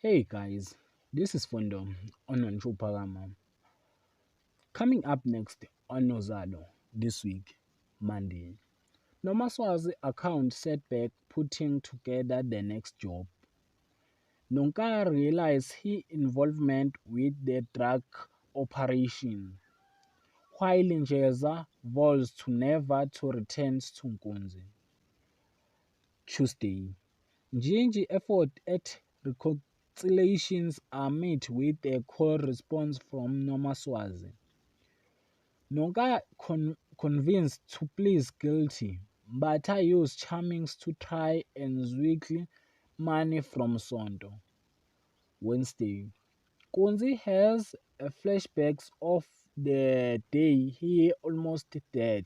Hey guys, this is Fundo on Parama. Coming up next on Uzalo this week, Monday. Nomaswazi account setback putting together the next job. Nonka realized his involvement with the drug operation, while Njeza vows to never to return to Nkunzi. Tuesday. Gingy effort at reconciliations are met with a cold response from Nomaswazi. Nonka convinced to plead guilty, but I used charmings to try and swindle money from Sondo. Wednesday. Kunzi has a flashbacks of the day he almost died.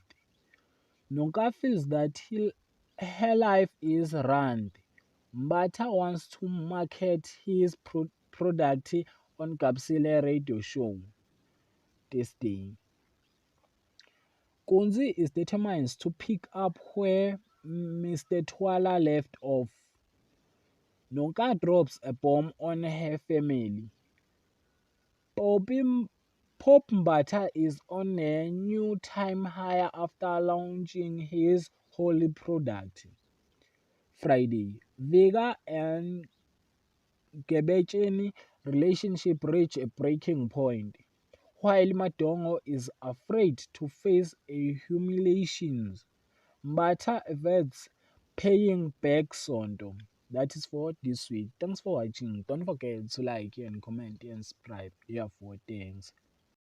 Nonka feels that her life is ruined. Mbata wants to market his product on Kapsile radio show this day. Kunzi is determined to pick up where Mr. Twala left off. Nonka drops a bomb on her family. Bobby Pop Mbata is on a new time higher after launching his holy product. Friday, Vega and Gebecheni relationship reach a breaking point, while Madongo is afraid to face a humiliations. Mbata averts paying back Sondo. That is for this week. Thanks for watching. Don't forget to like and comment and subscribe. Yeah, for thanks.